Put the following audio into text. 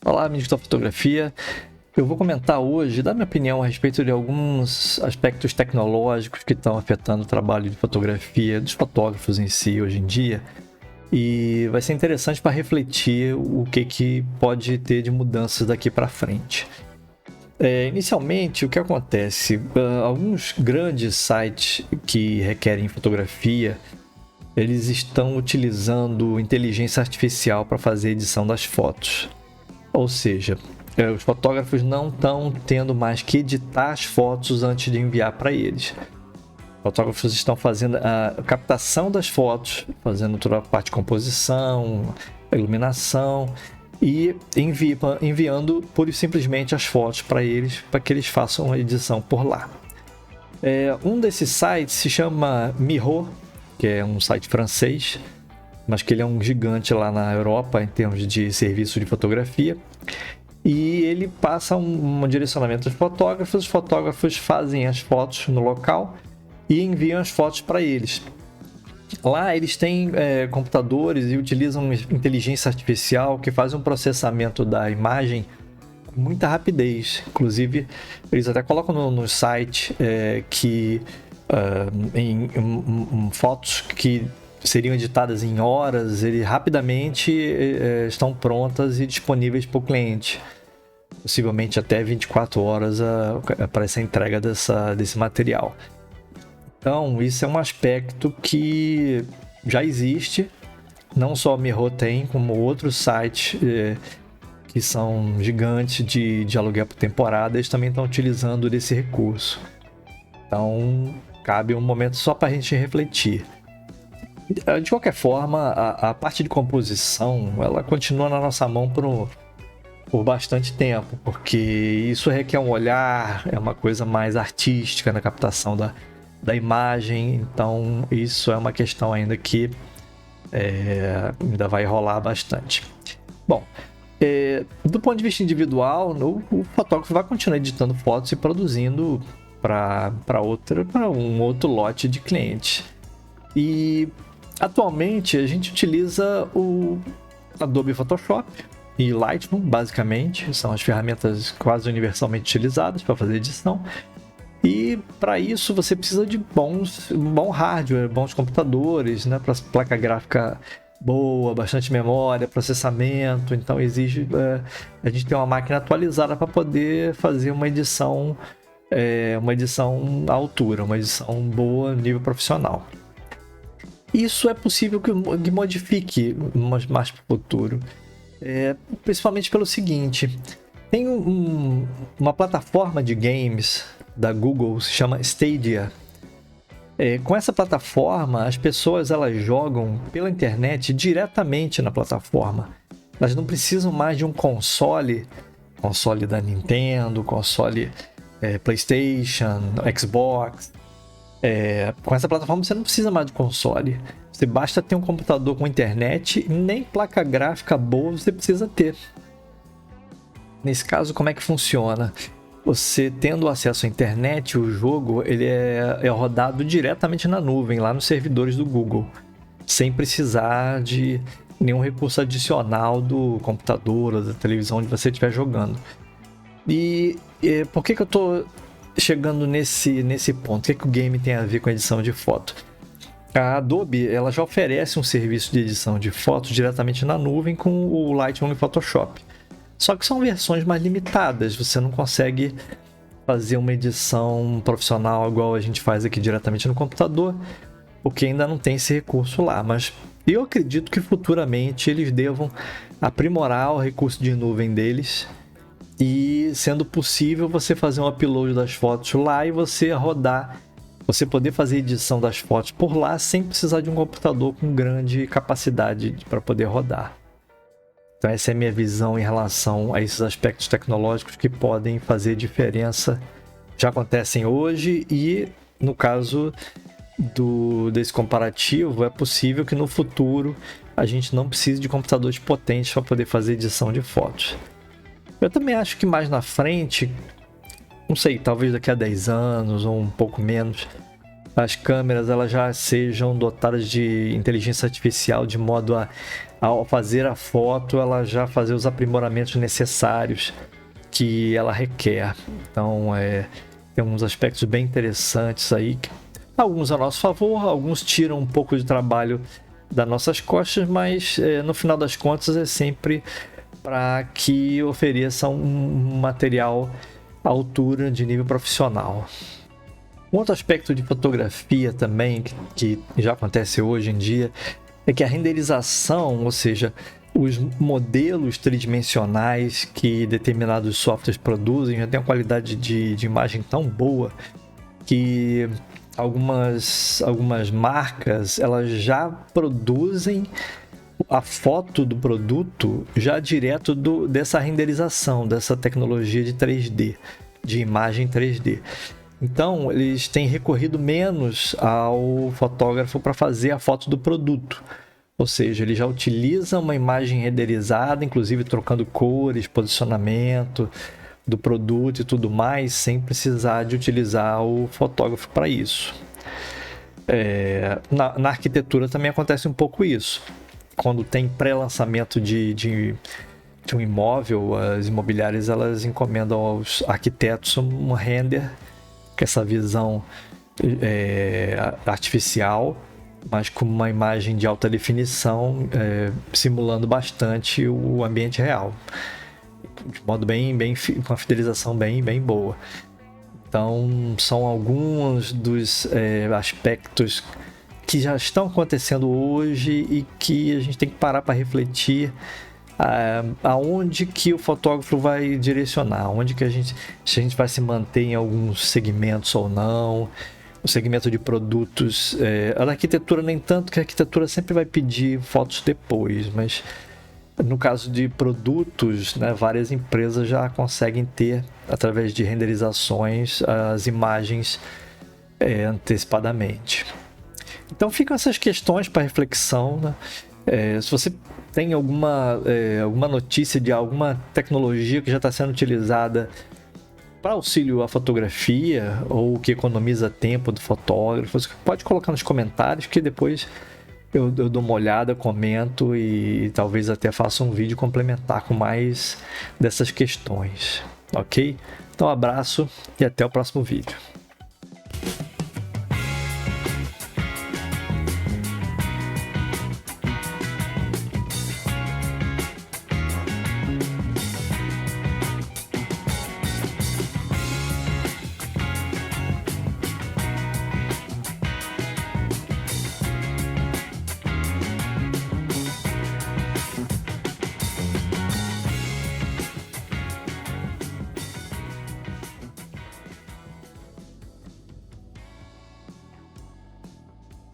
Olá, amigos da fotografia. Eu vou comentar hoje, dar minha opinião a respeito de alguns aspectos tecnológicos que estão afetando o trabalho de fotografia dos fotógrafos em si hoje em dia. E vai ser interessante para refletir o que pode ter de mudanças daqui para frente. Inicialmente, o que acontece? Alguns grandes sites que requerem fotografia, eles estão utilizando inteligência artificial para fazer a edição das fotos. Ou seja, os fotógrafos não estão tendo mais que editar as fotos antes de enviar para eles. Os fotógrafos estão fazendo a captação das fotos, fazendo toda a parte de composição, a iluminação e enviando pura e simplesmente as fotos para eles, para que eles façam a edição por lá. Um desses sites se chama Miro, que é um site francês, mas que ele é um gigante lá na Europa em termos de serviço de fotografia. E ele passa um direcionamento aos fotógrafos, os fotógrafos fazem as fotos no local e enviam as fotos para eles. Lá eles têm computadores e utilizam inteligência artificial que faz um processamento da imagem com muita rapidez. Inclusive, eles até colocam no site que em fotos que seriam editadas em horas, ele rapidamente estão prontas e disponíveis para o cliente. Possivelmente até 24 horas para essa entrega desse material. Então, isso é um aspecto que já existe. Não só a Miro tem, como outros sites que são gigantes de aluguel por temporada, eles também estão utilizando desse recurso. Então, cabe um momento só para a gente refletir. De qualquer forma, a parte de composição, ela continua na nossa mão por bastante tempo, porque isso requer um olhar, é uma coisa mais artística na captação da imagem, então isso é uma questão ainda que ainda vai rolar bastante. Bom, do ponto de vista individual, o fotógrafo vai continuar editando fotos e produzindo para um outro lote de clientes. E atualmente a gente utiliza o Adobe Photoshop e Lightroom, basicamente, são as ferramentas quase universalmente utilizadas para fazer edição. E para isso você precisa de bom hardware, bons computadores, né, para placa gráfica boa, bastante memória, processamento. Então exige a gente ter uma máquina atualizada para poder fazer uma edição à altura, uma edição boa, nível profissional. Isso é possível que modifique mais para o futuro, principalmente pelo seguinte: tem uma plataforma de games da Google, se chama Stadia. Com essa plataforma, as pessoas elas jogam pela internet diretamente na plataforma. Elas não precisam mais de um console da Nintendo, console PlayStation, Xbox. Com essa plataforma você não precisa mais de console. Você basta ter um computador com internet, nem placa gráfica boa você precisa ter. Nesse caso, como é que funciona? Você tendo acesso à internet, o jogo ele é rodado diretamente na nuvem, lá nos servidores do Google, sem precisar de nenhum recurso adicional do computador ou da televisão onde você estiver jogando. E por que eu estou chegando nesse ponto? O que o game tem a ver com a edição de foto? A Adobe ela já oferece um serviço de edição de fotos diretamente na nuvem com o Lightroom e Photoshop. Só que são versões mais limitadas, você não consegue fazer uma edição profissional igual a gente faz aqui diretamente no computador, porque ainda não tem esse recurso lá. Mas eu acredito que futuramente eles devam aprimorar o recurso de nuvem deles e, sendo possível, você fazer um upload das fotos lá e você poder fazer edição das fotos por lá sem precisar de um computador com grande capacidade para poder rodar. Então essa é a minha visão em relação a esses aspectos tecnológicos que podem fazer diferença. Já acontecem hoje e, no caso desse comparativo, é possível que no futuro a gente não precise de computadores potentes para poder fazer edição de fotos. Eu também acho que mais na frente, não sei, talvez daqui a 10 anos ou um pouco menos, as câmeras elas já sejam dotadas de inteligência artificial, de modo a, ao fazer a foto, ela já fazer os aprimoramentos necessários que ela requer. Então, tem uns aspectos bem interessantes aí, alguns a nosso favor, alguns tiram um pouco de trabalho das nossas costas, mas no final das contas é sempre para que ofereça um material à altura de nível profissional. Um outro aspecto de fotografia também, que já acontece hoje em dia, é que a renderização, ou seja, os modelos tridimensionais que determinados softwares produzem já tem uma qualidade de imagem tão boa que algumas marcas elas já produzem a foto do produto já direto dessa renderização, dessa tecnologia de 3D, de imagem 3D. Então, eles têm recorrido menos ao fotógrafo para fazer a foto do produto. Ou seja, ele já utiliza uma imagem renderizada, inclusive trocando cores, posicionamento do produto e tudo mais, sem precisar de utilizar o fotógrafo para isso. Na arquitetura também acontece um pouco isso. Quando tem pré-lançamento de um imóvel, as imobiliárias elas encomendam aos arquitetos um render, que é essa visão artificial, mas com uma imagem de alta definição, simulando bastante o ambiente real, de modo com uma fidelização bem boa. Então, são alguns dos aspectos que já estão acontecendo hoje e que a gente tem que parar para refletir aonde que o fotógrafo vai direcionar, se a gente vai se manter em alguns segmentos ou não. O segmento de produtos, a da arquitetura nem tanto, que a arquitetura sempre vai pedir fotos depois, mas no caso de produtos, né, várias empresas já conseguem ter, através de renderizações, as imagens antecipadamente. Então ficam essas questões para reflexão, né? Se você tem alguma notícia de alguma tecnologia que já está sendo utilizada para auxílio à fotografia ou que economiza tempo do fotógrafo, você pode colocar nos comentários que depois eu dou uma olhada, comento e talvez até faça um vídeo complementar com mais dessas questões, ok? Então, um abraço e até o próximo vídeo.